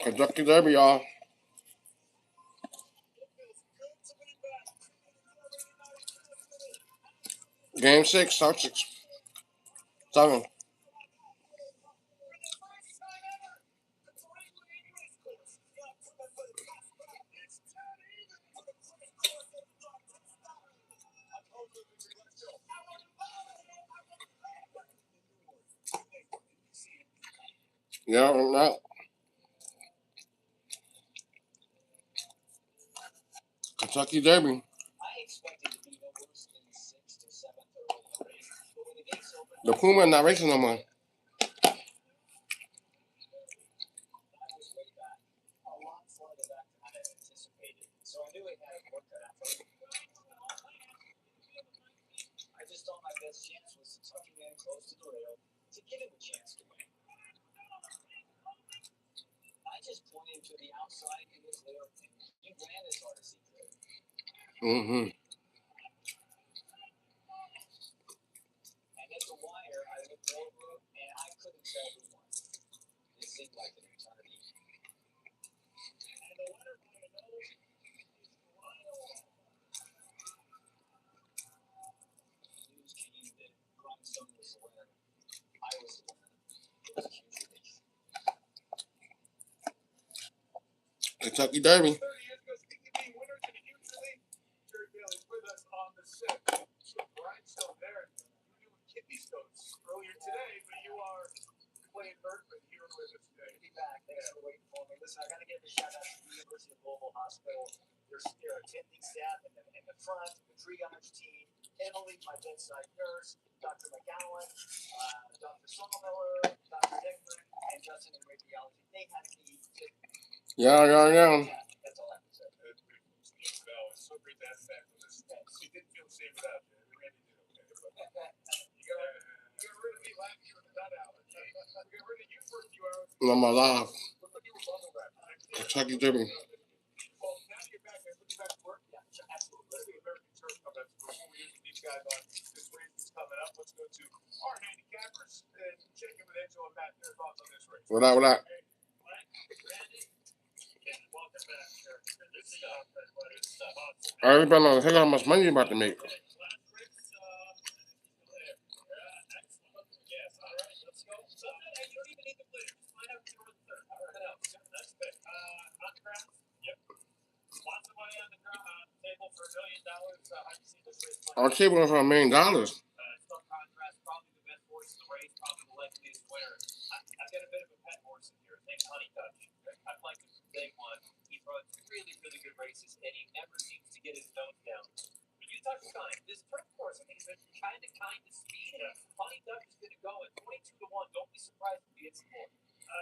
Kentucky Derby, y'all. Game 6, start 6. 7. Yeah, not Kentucky Derby. The Puma not racing no more. Mm-hmm. Kentucky Derby. Yeah. I'm alive. Kentucky Derby. What up, what up? Everybody knows how much money you about to make. Our cable went for $1 million.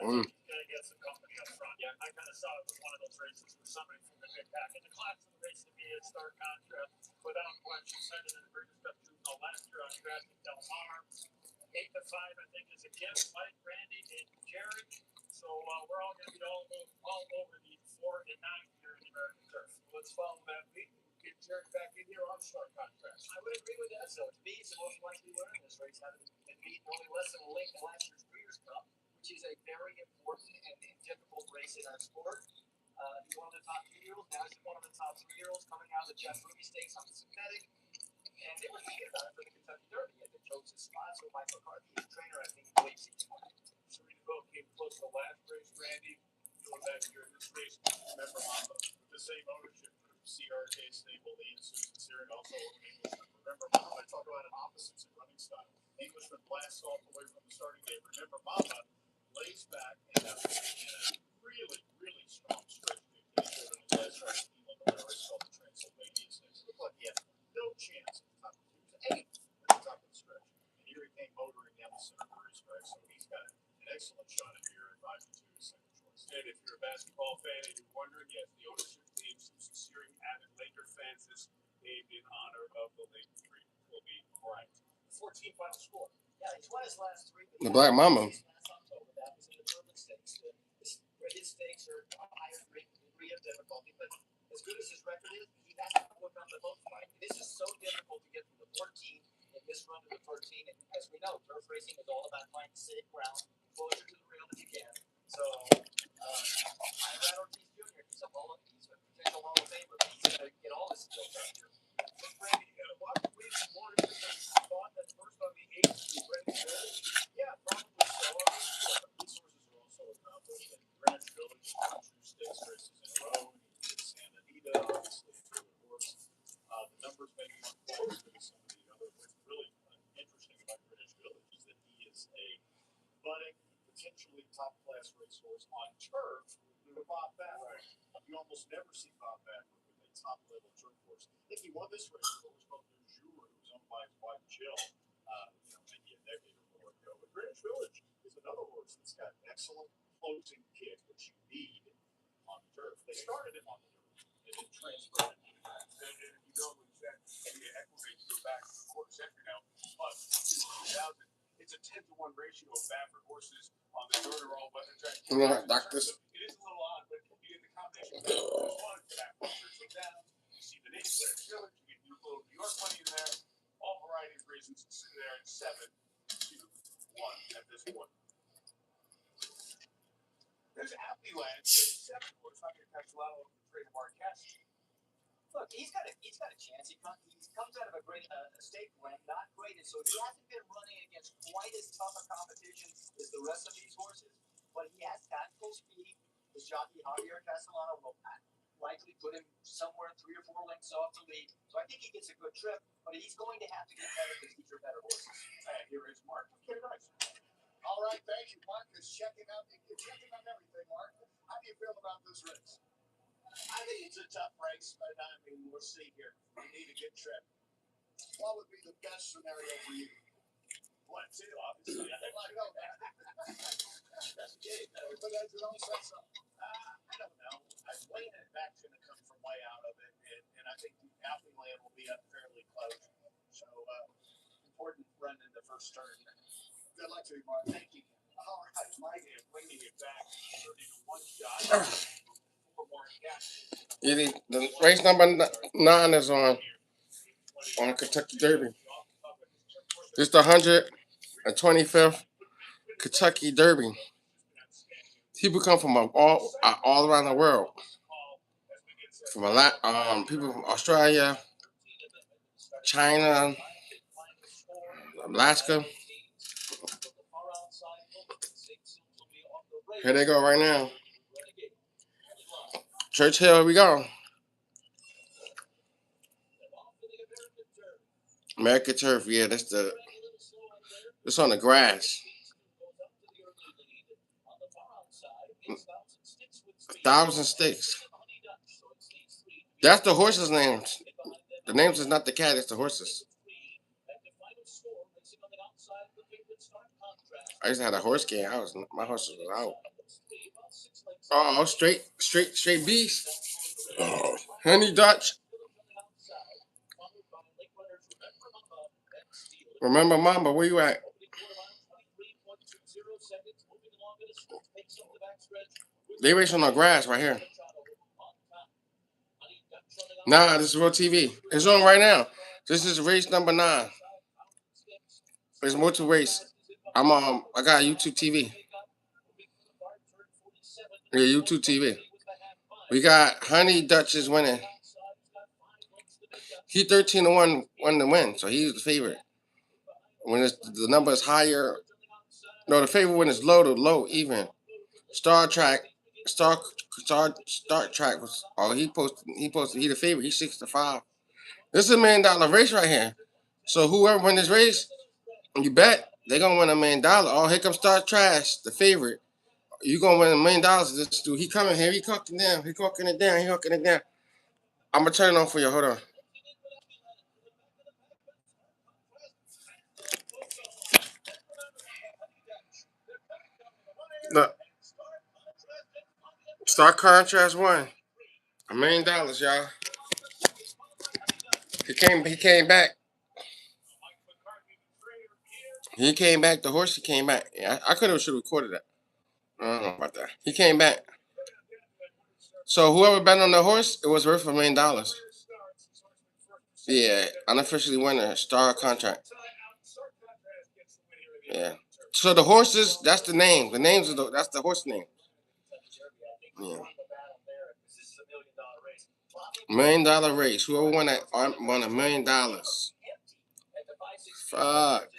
Mm. The Black Mamba. You know what, doctors? The race number 9 is on. on the Kentucky Derby. This is the 125th Kentucky Derby. People come from all around the world. From a lot, people from Australia, China, Alaska. Here they go right now. Churchill, here we go. American turf, yeah, it's on the grass. 1,000 sticks. That's the horses' names. The names is not the cat, it's the horses. I used to have a horse game. My horses was out. Oh, straight beast. Oh, Honey Dutch. Remember, Mamba, where you at? They race on the grass right here. Nah, this is real TV. It's on right now. This is race number 9. There's more to race. I got YouTube TV. Yeah, YouTube TV. We got Honey Dutch is winning. He 13-1 won the win, so he's the favorite. When the number is higher, no, the favorite when it's low to low even. Star Trek, Star Trek was. Oh, he the favorite. He's 6-5. This is $1 million race right here. So whoever win this race, you bet they gonna win $1 million. Oh, here comes Star Trash, the favorite. You gonna win $1 million. This dude, he coming here. He cooking down. He cooking it down. He hooking it down. I'm gonna turn it on for you. Hold on. Look, Star Contrast won $1 million, y'all. He came back. He came back. The horse he came back. Yeah, I could have should have recorded that. I don't know about that. He came back. So whoever bet on the horse, it was worth $1 million. Yeah, unofficially winner, Star Contract. Yeah. So the horses, that's the name. The names of that's the horse name. Yeah. $1 million race. Whoever won that won $1 million. Fuck.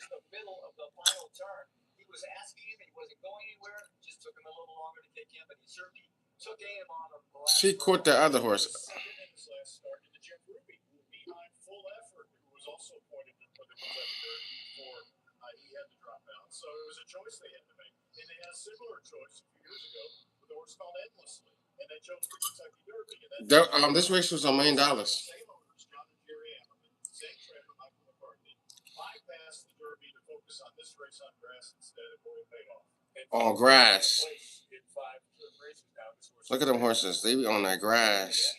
She caught the other horse. This race was $1 million. On grass. Look at them horses. They be on that grass.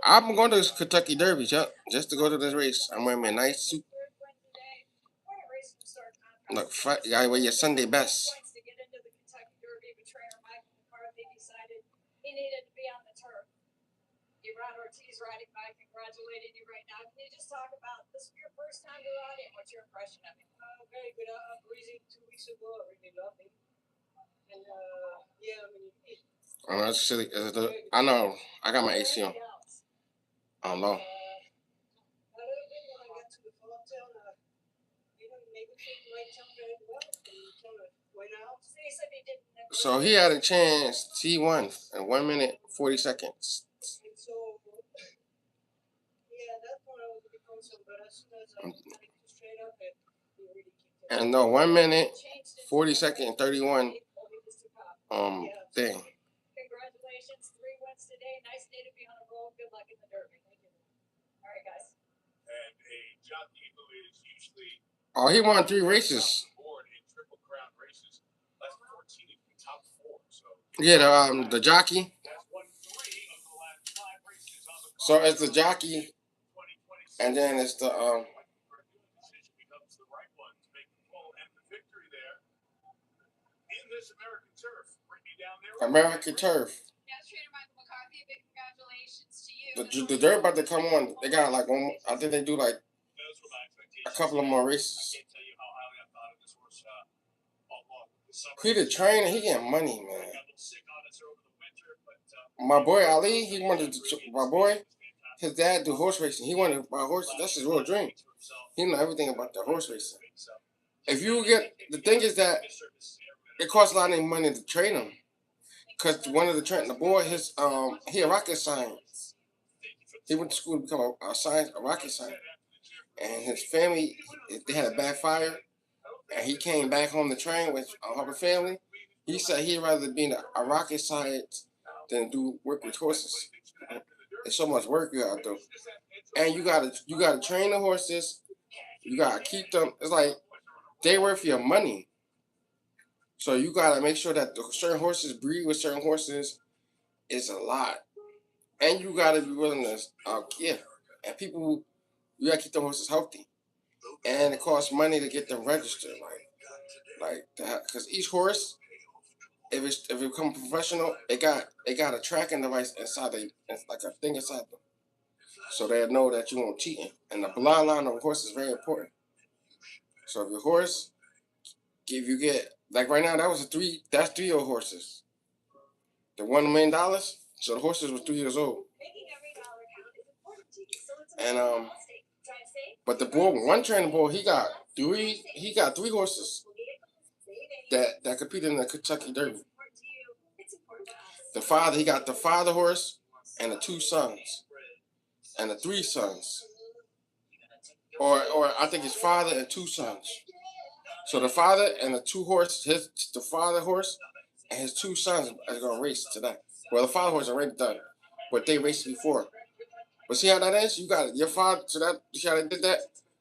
I'm going to Kentucky Derby, just to go to this race. I'm wearing my nice suit. Look, you gotta wear your Sunday best. Oh, that's silly. I know. I got my AC on. I don't know. So he had a chance. He won in 1 minute 40 seconds. And no, 1 minute 40 second 31 thing. Oh, he won 3 races. Yeah, the jockey. So it's the jockey, and then it's the American turf. the dirt about to come on. They got like one. I think they do like a couple of more races. He the trainer. He getting money, man. My boy Ali, he wanted to. My boy, his dad do horse racing. He wanted to buy horses. That's his real dream. He know everything about the horse racing. If you get the thing is that it costs a lot of money to train him. Cause one of the boy, he a rocket science. He went to school to become a rocket science. And his family, they had a backfire, and he came back home to train with her family. He said he'd rather be in a rocket science than do work with horses. There's so much work you gotta do, and you gotta train the horses. You gotta keep them. It's like they worth your money. So you gotta make sure that the certain horses breed with certain horses is a lot, and you gotta be willing to give. And people, you gotta keep the horses healthy, and it costs money to get them registered, like that. Because each horse, if it become professional, it got a tracking device inside it's like a thing inside them, so they know that you won't cheating. And the bloodline of a horse is very important. So if your horse, if you get like right now, that's 3 year old horses. The $1 million. So the horses was 3 years old. And but the boy, one training boy, he got 3 horses that competed in the Kentucky Derby. The father, he got the father horse and the 2 sons and the 3 sons, or I think his father and 2 sons. So the father and the 2 horses, the father horse and his 2 sons are gonna race today. Well, the father horse already done, but they raced before. But see how that is? You got your father. So that you see how they did that.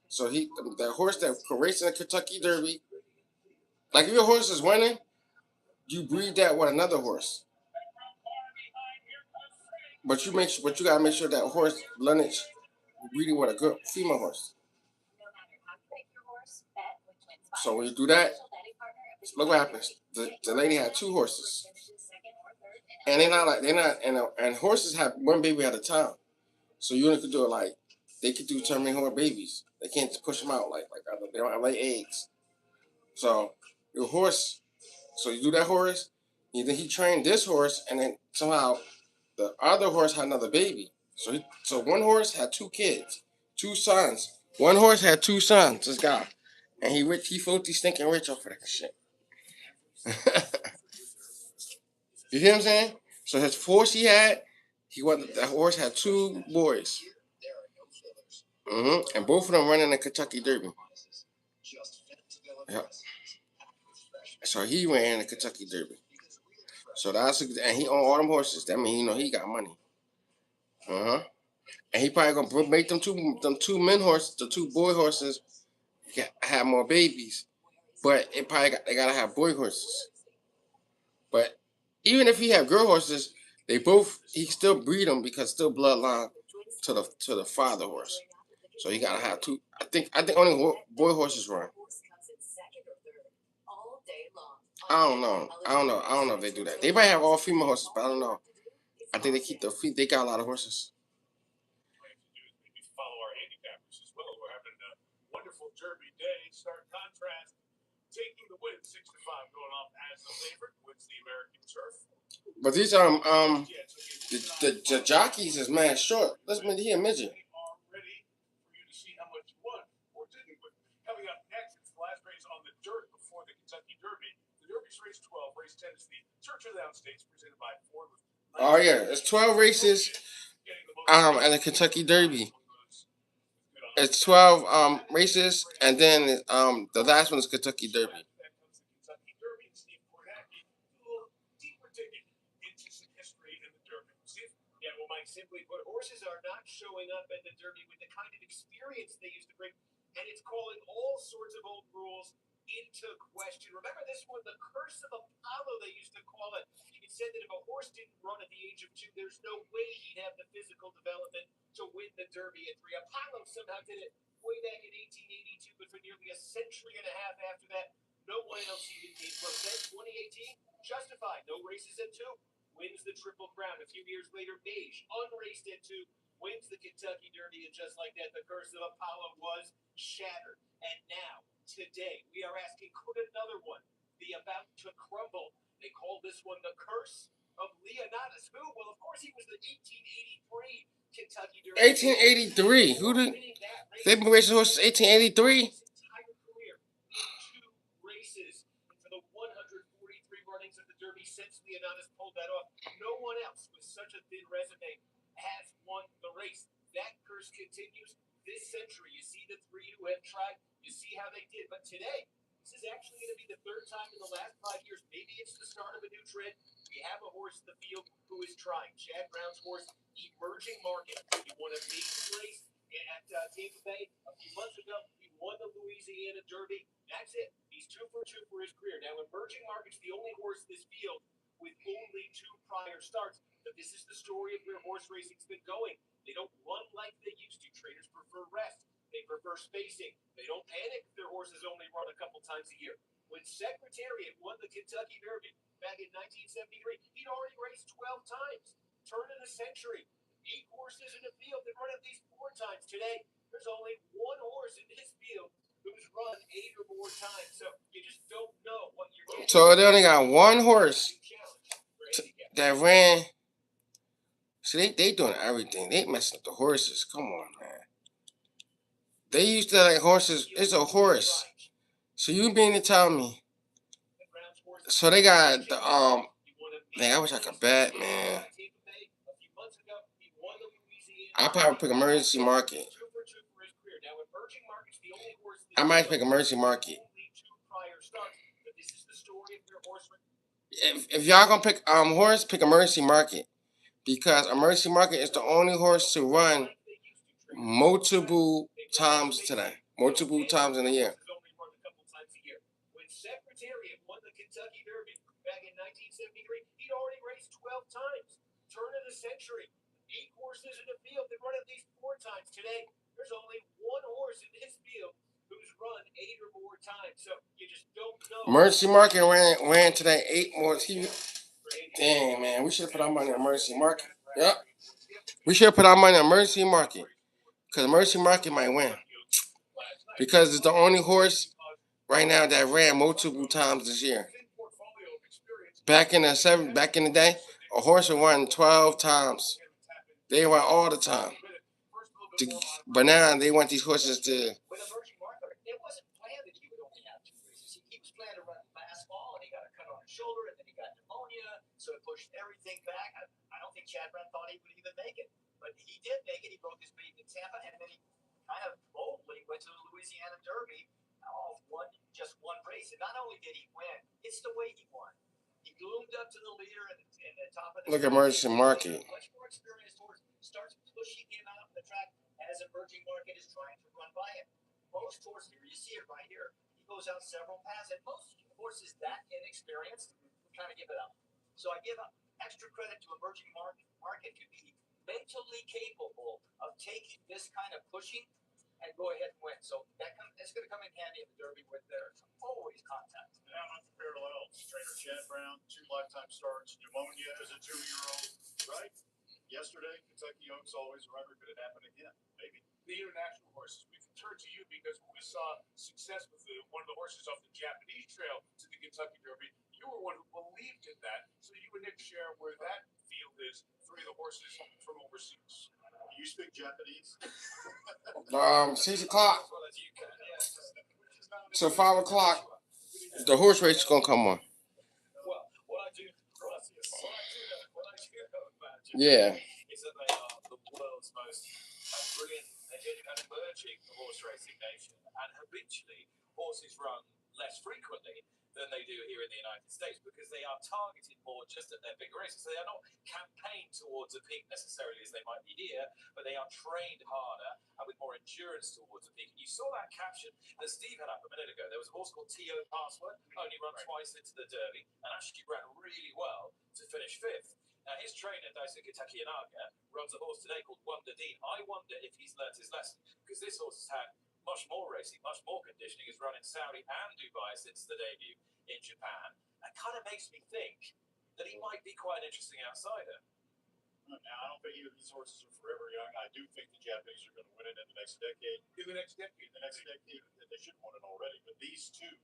So the horse that could race in the Kentucky Derby, like if your horse is winning, you breed that with another horse. But you gotta make sure that horse lineage breeding with a good female horse. So when you do that, look what happens. The lady had 2 horses, and and horses have one baby at a time. So you only could do it like they could do terminate horse babies. They can't just push them out like they don't have lay eggs. So your horse, so you do that horse, and then he trained this horse, and then somehow the other horse had another baby. So one horse had 2 kids, 2 sons. One horse had 2 sons. This guy, and he filthy stinking rich off of that shit. You hear what I'm saying? So his horse that horse had 2 boys, and both of them running the Kentucky Derby. Yep. So he ran the Kentucky Derby. So and he owned all them horses. That means he got money. Uh huh. And he probably gonna make them two men horses, the 2 boy horses, have more babies. But they gotta have boy horses. But even if he have girl horses, he still breed them because still bloodline to the father horse. So he gotta have 2. I think only boy horses run. I don't know. I don't know if they do that. They might have all female horses, but I don't know. I think they keep the feet. They got a lot of horses. But these the jockeys is mad short. Let's he a midget. Oh yeah, it's 12 races at the Kentucky Derby. It's 12 races, and then the last one is Kentucky Derby. wins the Triple Crown. A few years later, Beige, unraced at 2, wins the Kentucky Derby, and just like that, the curse of Apollo was shattered. And now, today, we are asking, could another one be about to crumble? They call this one the curse of Leonidas. Who? Well, of course, he was the 1883 Kentucky Derby. 1883. Who did? They've been racing horses 1883. His entire career in 2 races. And for the 143 runnings of the Derby since Leonidas pulled that off, no one else with such a thin resume has won the race. That curse continues this century. You see the 3 who have tried. You see how they did. But today, this is actually going to be the 3rd time in the last 5 years. Maybe it's the start of a new trend. We have a horse in the field who is trying. Chad Brown's horse, Emerging Market. He won a maiden race at Tampa Bay a few months ago. He won the Louisiana Derby. That's it. He's 2 for 2 for his career. Now, Emerging Market's the only horse in this field with only 2 prior starts. But this is the story of where horse racing's been going. They don't run like they used to. Trainers prefer rest. They prefer spacing. They don't panic if their horses only run a couple times a year. When Secretariat won the Kentucky Derby back in 1973, he'd already raced 12 times. Turn of the century. 8 horses in the field that run at least 4 times. Today, there's only 1 horse in this field who's run 8 or more times. So you just don't know what you're getting. So they only got 1 horse that ran. See, they doing everything. They messing up the horses. Come on, man. They used to like horses. It's a horse. So you mean to tell me? So they got the Man, I wish I could bet, man. I probably pick Emergency Market. I might pick Emergency Market. If y'all gonna pick horse, pick Emergency Market, because Emergency Market is the only horse to run multiple times today, multiple times in a year. When Secretariat won the Kentucky Derby back in 1973, he'd already raced 12 times. Turn of the century. 8 horses in the field that run at least 4 times. Today, there's only 1 horse in this field who's run 8 or more times. So you just don't know. Emergency Market ran today 8 more. Dang, man, we should have put our money on Emergency Market. Yep. We should have put our money on Emergency Market, because Emergency Market might win. Because it's the only horse right now that ran multiple times this year. Back in the day, a horse would run 12 times. They run all the time. But now they want these horses to. With Emerging Market, it wasn't planned that he would only have 2 races. He was planned to run last fall, and he got a cut on his shoulder, and then he got pneumonia, so it pushed everything back. I don't think Chad Brown thought he would even make it, but he did make it. He broke his maiden in Tampa, and then he kind of boldly went to the Louisiana Derby. Won just 1 race, and not only did he win, it's the way he won. He loomed up to the leader in the top of the. Look at Emergency Market. Much more experienced horse starts pushing him out of the track as Emerging Market is trying to run by him. Most horses, here you see it right here, he goes out several paths, and most horses that inexperienced kind of give it up. So I give extra credit to Emerging Market to be mentally capable of taking this kind of pushing and go ahead and win. So that's going to come in handy in the Derby where there's always contact. Now, not the parallels. Trainer Chad Brown, 2 lifetime starts, pneumonia as a 2-year-old, right? Yesterday, Kentucky Oaks always remember, could it happen again? Maybe. The international horses, we can turn to you because we saw success with one of the horses off the Japanese trail to the Kentucky Derby. You were one who believed in that. So you and Nick share where that field is, 3 of the horses from overseas. You speak Japanese? 6 o'clock. So 5 o'clock, the horse race is gonna come on. Well, what I do know about you Yeah. is that they are the world's most brilliant and emerging horse racing nation, and habitually horses run less frequently than they do here in the United States because they are targeted more just at their bigger races. So they are not campaigned towards a peak necessarily as they might be here, but they are trained harder and with more endurance towards a peak. And you saw that caption that Steve had up a minute ago. There was a horse called T.O. Password, only run twice into the Derby, and actually ran really well to finish 5th. Now, his trainer, Daisuke Takayanaga, runs a horse today called Wonder Dean. I wonder if he's learnt his lesson, because this horse has had much more racing, much more conditioning. He's run in Saudi and Dubai since the debut in Japan. That kind of makes me think that he might be quite an interesting outsider. Now, I don't think either of these horses are forever young. I do think the Japanese are going to win it in the next decade. In the next decade? The next decade, they should have won it already. But these two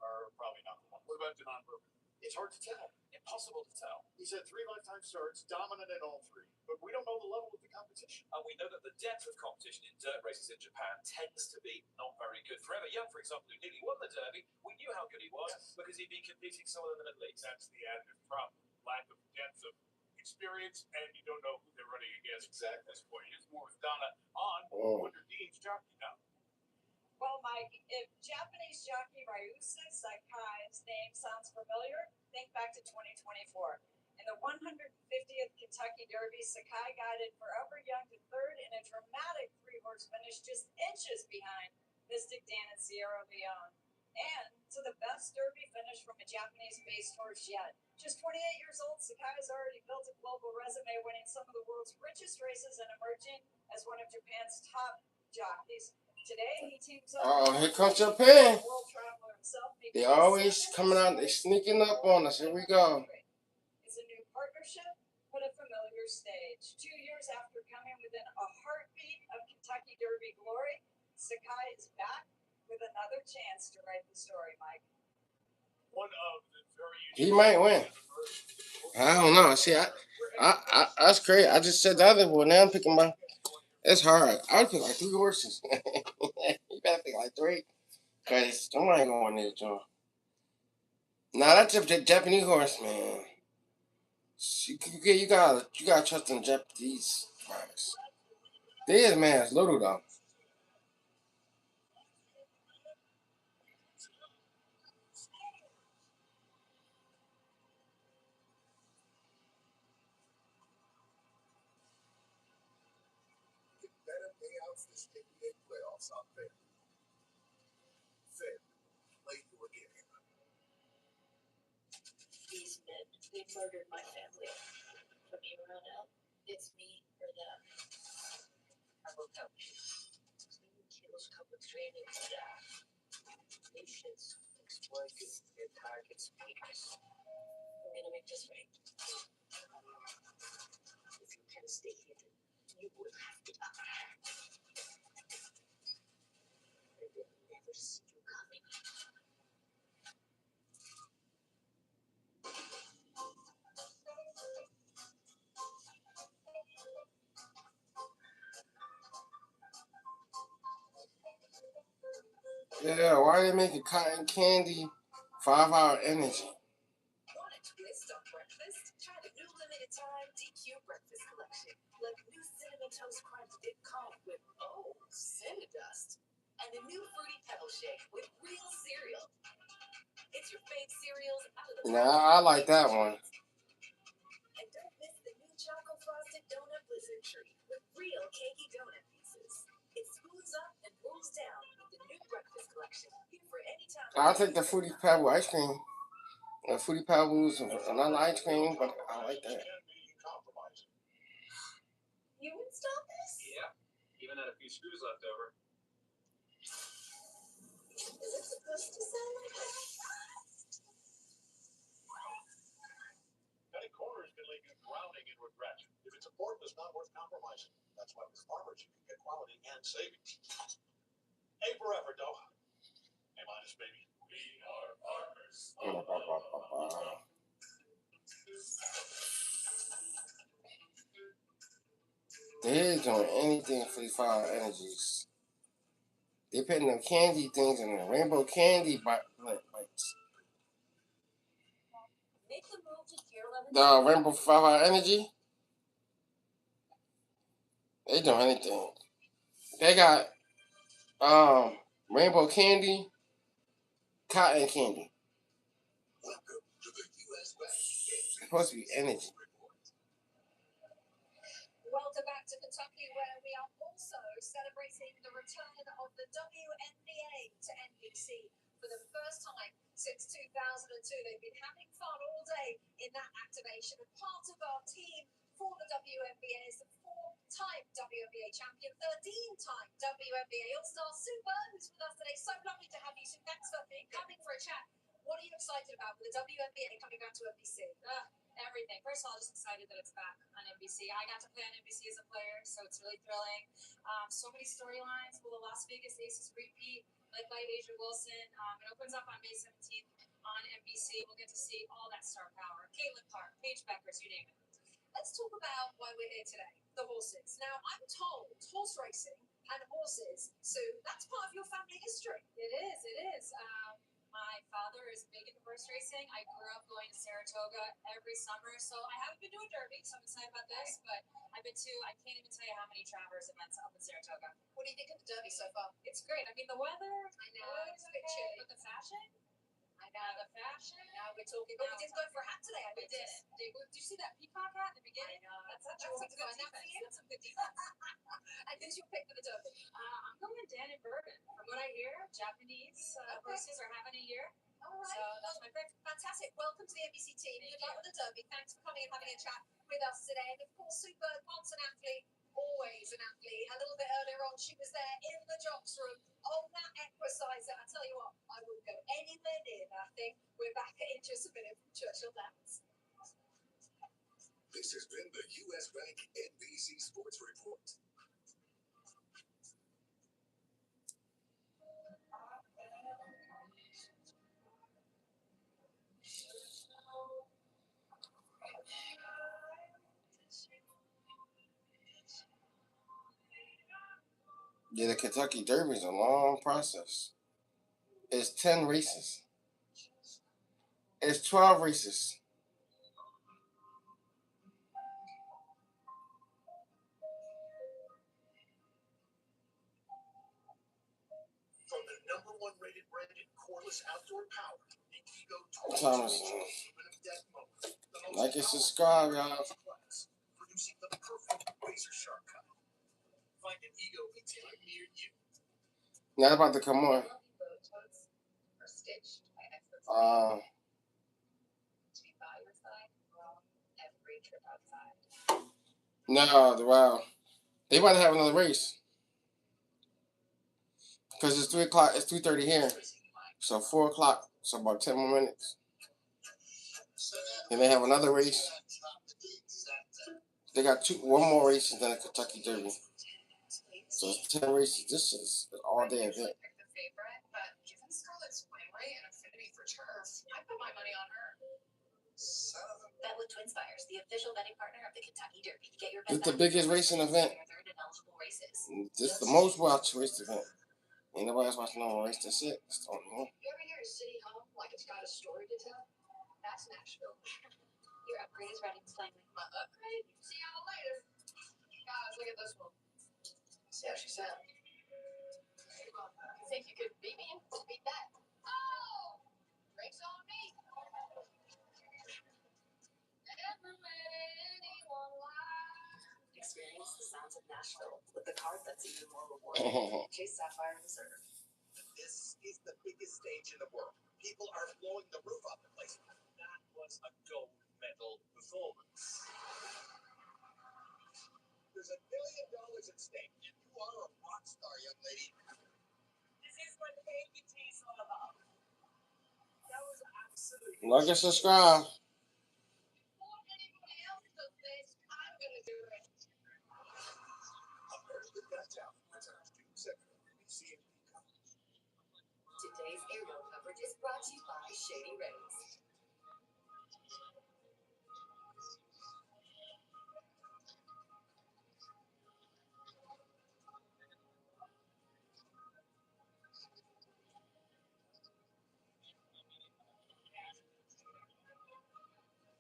are probably not the ones. What about Denon Burke? It's hard to tell. Impossible to tell. He's had 3 lifetime starts, dominant in all 3. But we don't know the level of the competition. And we know that the depth of competition in dirt races in Japan tends to be not very good. Forever Young, for example, who nearly won the Derby, we knew how good he was because he'd been competing somewhere in the Middle East. That's the added problem. Lack of depth of experience, and you don't know who they're running against. Exactly. At this point, it's more with Donna on Wonder Dean's jockey now. Well, Mike, if Japanese jockey Ryusa Sakai's name sounds familiar, think back to 2024. In the 150th Kentucky Derby, Sakai guided Forever Young to third in a dramatic 3-horse finish just inches behind Mystic Dan and Sierra Leone. And to the best Derby finish from a Japanese-based horse yet. Just 28 years old, Sakai has already built a global resume, winning some of the world's richest races and emerging as one of Japan's top jockeys. Today, he teams up. Oh, here comes Japan. World traveler himself. They always coming out, they sneaking up on us. Here we go. It's a new partnership, but a familiar stage. 2 years after coming within a heartbeat of Kentucky Derby glory, Sakai is back with another chance to write the story, Mike. One of the very He might win. I don't know. See, that's crazy. I just said the other one. Now I'm picking my. It's hard. I would pick like 3 horses. You better pick like 3. Because somebody going to win this joint. Nah, that's a Japanese horse, man. You gotta trust in Japanese riders. They is, man, it's little though. Better payouts this NBA playoffs out there. Fair. Play you again. These men, they murdered my family. From here on out, it's me or them. I will help you. Clean kills come with training staff. Patience exploiting their target's weakness. We're gonna make this right. If you can stay hidden, you will have to die. And they'll never see you coming. Yeah, why they making cotton candy 5-hour energy? Want a twist on breakfast? Try the new limited time DQ breakfast collection. Like new cinnamon toast crunch dip coffee with cinnamon dust. And the new fruity pebble shake with real cereal. It's your fave cereals out of the Nah, I like that one. And don't miss the new chocolate frosted donut blizzard treat with real cakey donut pieces. It smooths up and rolls down with the new breakfast collection. Here for any time. I'll take the Fruity Pebble ice cream. Fruity Pebbles and another ice cream, but I like that. You installed this? Yeah. Even had a few screws left over. Is it supposed to sound like that? Cutting corners can leave you drowning in regret. If it's important, it's not worth compromising. That's why with Farmers you can get quality and savings. A for effort, though. A minus, baby. We are Farmers. They ain't doing anything for these 5-hour energies. They putting them candy things in there. Rainbow candy bites. Make the move to Tier 11. The Rainbow 5-hour energy. They doing anything. They got rainbow candy, cotton candy. Welcome to the U.S. Bank. It's supposed to be energy. Welcome back to Kentucky, where we are also celebrating the return of the WNBA to NBC for the first time since 2002. They've been having fun all day in that activation. And part of our team for the WNBA is the 4-time WNBA champion, 13-time WNBA All-Star Super, who's with us today. So lovely to have you. So thanks for coming for a chat. What are you excited about with the WNBA coming back to NBC? Everything. First of all, just excited that it's back on NBC. I got to play on NBC as a player, so it's really thrilling. So many storylines. Will the Las Vegas Aces repeat, led by Asia Wilson? It opens up on May 17th on NBC. We'll get to see all that star power. Caitlin Clark, Paige Beckers, you name it. Let's talk about why we're here today. The horses. Now, I'm told horse racing and horses, so that's part of your family history. It is. It is. My father is big into horse racing. I grew up going to Saratoga every summer, so I haven't been to a derby, so I'm excited about this, but I've been to, I can't even tell you how many Travers events up in Saratoga. What do you think of the derby so far? It's great. I mean, the weather, I know, it's a bit chilly, but the fashion, I know, the fashion. Now we're talking about. But we did go for a hat today, I We did. Did you see that peacock hat in the beginning? I know. That's Do you want me to good find that for defense. you? That's some good defense. And who's your pick for the derby? I'm going Dan and Bourbon. From what I hear, Japanese horses are having a year. All right. So that's my pick. Fantastic. Welcome to the NBC team. Thank Good luck with the derby. Thanks for coming and having a chat with us today. And of course, Sue Bird, once an athlete, always an athlete. A little bit earlier on, she was there in the jocks room on that Equicizer. I tell you what, I wouldn't go anywhere near that thing. We're back in just a minute from Churchill Downs. This has been the U.S. Bank NBC Sports Report. Yeah, the Kentucky Derby is a long process. It's 10 races. It's 12 races. From the #1 rated brand in cordless outdoor power, the Ego Thomas, 22 like and subscribe, y'all. producing the perfect razor sharp cut. Find an Ego retailer near you. Not about to come on. Are stitched by experts. Uh, To be by your side every trip outside. no, wow. They about to have another race. Because it's 3 o'clock, it's 3:30 here. So 4 o'clock, so about 10 more minutes. Then they have another race. They got one more race than the Kentucky Derby. So it's 10 races. This is an all-day event. Pick the favorite, but given Scarlett's win rate and affinity for turf, I put my money on her. Bet with TwinSpires, the official betting partner of the Kentucky Derby. Get your It's the biggest racing event. This is the most watched race event. Ain't nobody else watching no more race. That's it. It's the only one. You ever hear a city hum like it's got a story to tell? That's Nashville. Your upgrade is ready, Slangley. My upgrade? See y'all later. Guys, look at this one. See how she sounds. You think you could beat me? Beat that. Oh! Drinks on me. Never let anyone lie. Experience the sounds of Nashville with the card that's even more rewarding. Chase Sapphire Reserve. This is the biggest stage in the world. People are blowing the roof off the place. That was a gold medal performance. There's $1 billion at stake, and you are a rock star, young lady. This is what ABT is all about. That was absolutely. Like and subscribe. Before anybody else does this, I'm gonna do it. America's Got Talent returns June 2nd. NBC and Peacock. Today's aerial coverage is brought to you by Shady Rays.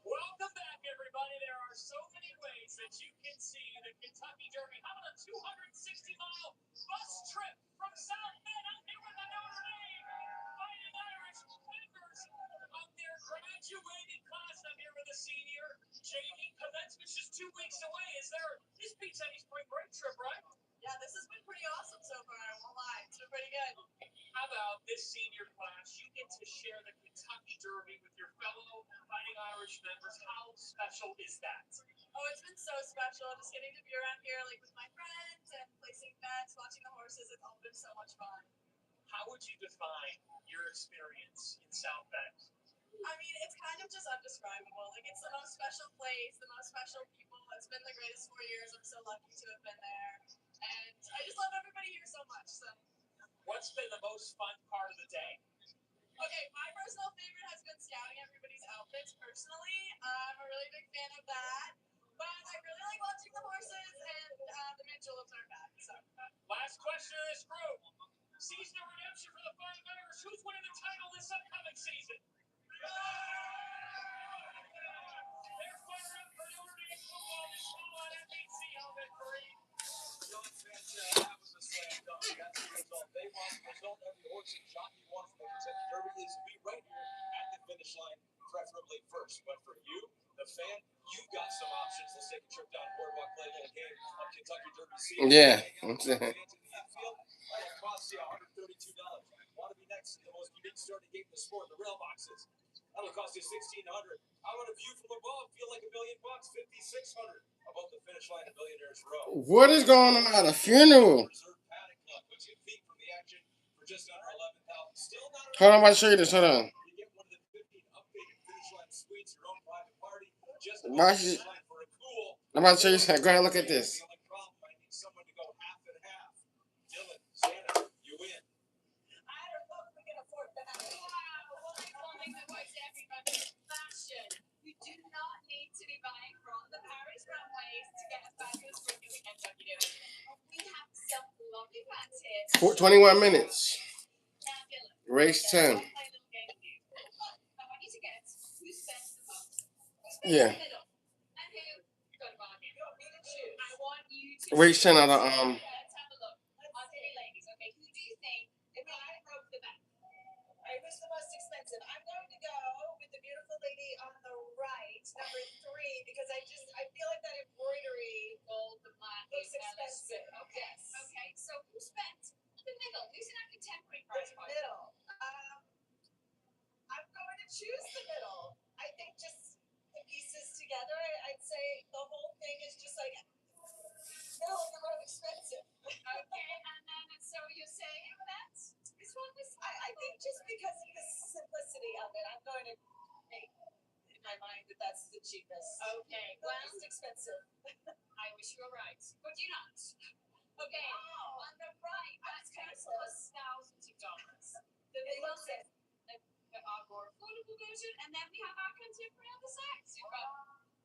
Welcome back, everybody. There are so many ways that you can see the Kentucky Derby. How about a 260-mile bus trip from South Bend out here with the Notre Dame Fighting Irish members of their graduating class. I'm here with a senior, Jamie. Commencement's just 2 weeks away. This beats any spring break trip, right? Yeah, this has been pretty awesome so far. I won't lie. It's been pretty good. How about this senior class? You get to share the Kentucky Derby with your fellow Fighting Irish members. How special is that? Oh, it's been so special. Just getting to be around here, like with my friends and placing bets, watching the horses. It's all been so much fun. How would you define your experience in South Bend? I mean, it's kind of just undescribable. Like, it's the most special place, the most special people. It's been the greatest 4 years. I'm so lucky to have been there. And I just love everybody here so much. So, What's been the most fun part of the day? okay, my personal favorite has been scouting everybody's outfits personally. I'm a really big fan of that. But I really like watching the horses, and the mint juleps are back. So, Last question of this group. Season of redemption for the Fighting Irish. Who's winning the title this upcoming season? They're fired up for Notre Dame football this fall on NBC. Helmet Green. John fans say that was a slam dunk. That's the result they want. The result every horse and jockey wants from the Kentucky Derby is to be right here at the finish line, preferably first. But for you, the fan, you've got some options. Let's take a trip down Boardwalk, play a little game of Kentucky Derby season. Yeah, I'm saying. Fans in the infield, that'll cost you $132. Want to be next to the most unique starting gate in the sport, the rail boxes. That'll cost you $1,600. How about a view from above? Feel like $1 million bucks, $5,600. Above the finish line of Millionaires Row. What is going on at a funeral? Reserve paddock club puts you feet from the action for just under $11,000. Still not enough. Hold on, I'm about to show you this. Hold on. You get one of the 15 updated finish line suites, your own private party. Just Why above the should- finish line for a cool. I'm about to show you something. Go ahead, look at this. The only problem, I need someone to go half and half. Dylan, Santa, you win. I don't know if we can afford that. Wow, well, I will make the voice everybody. Fashion. You do not need to be buying from the Paris runways to get a fabulous look in the Kentucky Derby. We have some lovely fans here. 21 minutes. Now, Dylan, Race 10. I'll play a little game with you. I want you to guess who spends the most. Who spends Yeah. the middle? And who got a bargain? You want me to choose? I want you to Race 10 out of Let's have a look. I'll tell you ladies, okay? Who do you think if I broke the bank? Who's the most expensive? I'm going to go with the beautiful lady on the right, number 3, because I feel like that embroidery gold, the black looks expensive. Okay. Okay. So who spent the middle? Who's in a contemporary price point? Middle. I'm going to choose the middle. I think just the pieces together, I'd say the whole thing is just like middle of the road expensive. Okay, and then so you're saying that this one is I think just because of the simplicity of it, I'm going to make in my mind that that's the cheapest. Okay, the least expensive. I wish you were right, but you're not. Okay, on the right, that's going to cost thousands of dollars. The middle is our more affordable version, and then we have our contemporary on the side. So you've got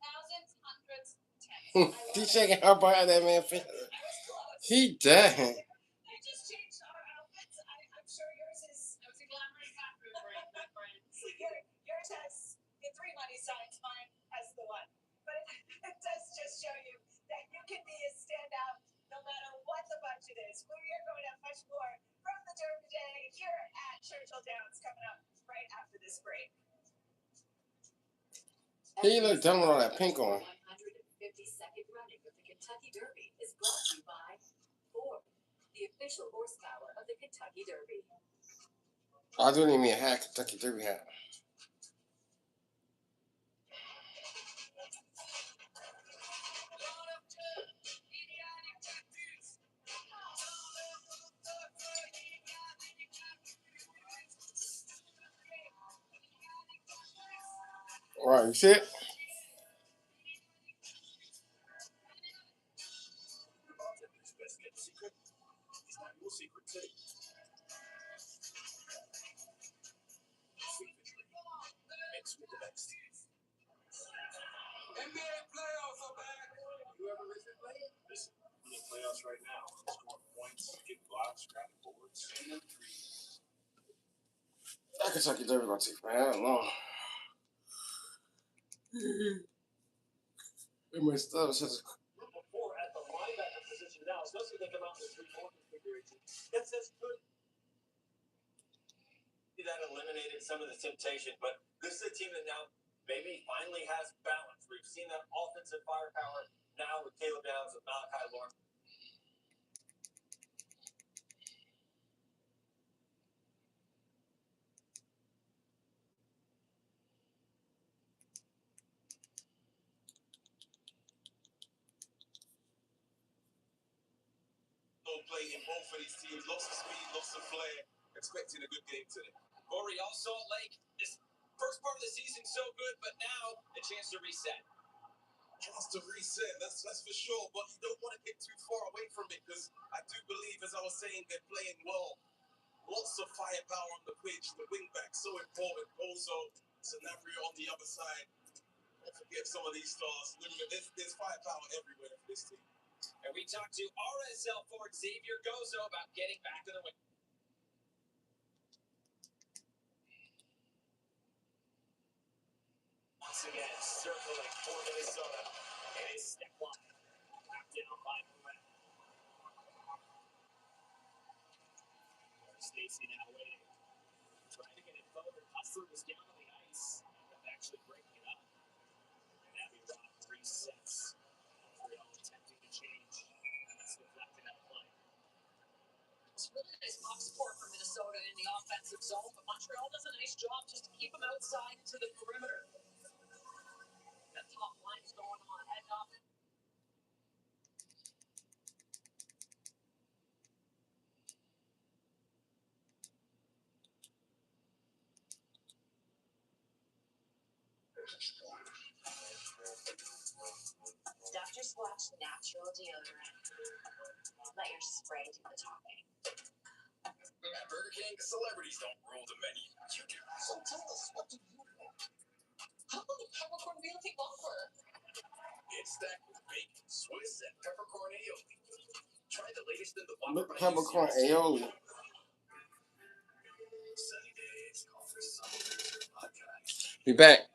thousands, hundreds, tens. He's shaking how bad that man feels. I was close. He dead. They just changed our outfits. I'm sure yours is. It was a glamorous bathroom break, my friends. Yours has the 3 money signs. Mine has the 1. But it does just show you that you can be a standout no matter what the budget is. We are going to have much more from the Derby Day here at Churchill Downs coming up right after this break. He looked dumb with all that pink on. 152nd running of the Kentucky Derby is brought to you by Ford, the official horsepower of the Kentucky Derby. I do need me a hat, Kentucky Derby hat. All right, you see it? Bartender's best kept secret is not your secret too. Secretly, mixed with the best. NBA playoffs are back. You ever listen, play? Listen, we're in the playoffs right now. Scoring points, getting blocks, grabbing boards, and then threes. That Kentucky Derby gonna take, man. I don't know. It messed up. It's just Number 4 at the linebacker position now, especially they come out in the 3-4 configuration. That's good. That eliminated some of the temptation, but this is a team that now maybe finally has balance. We've seen that offensive firepower now with Caleb Downs and Malachi Lawrence. Play in both of these teams, lots of speed, lots of flair. Expecting a good game today. Corey, all Salt Lake. First part of the season so good, but now a chance to reset. Chance to reset, that's for sure. But you don't want to get too far away from it because I do believe, as I was saying, they're playing well. Lots of firepower on the pitch. The wing back so important. Also, Sanabria on the other side. Don't forget some of these stars. There's firepower everywhere for this team. And we talked to RSL forward Xavier Gozo about getting back to the wing. Once again, circling for Minnesota. And it's step one. Knocked down by Moret. Stacy now waiting. Trying to get it forward. Hustler was down on the ice. Ended up actually breaking it up. And Abby Rock resets. Montreal attempting to change. That's deflected out of play. It's really nice box support for Minnesota in the offensive zone, but Montreal does a nice job just to keep them outside to the perimeter. That top line's going on, heading off. Dr. Squatch natural deodorant. Let your spray do the talking. At Burger King, celebrities don't rule the menu. You do. So tell us, what do you want? How about the peppercorn realty bumper? It's stacked with bacon, Swiss, and peppercorn aioli. Try the latest in the Look, peppercorn aioli. Sunny days call for some podcast. Be back.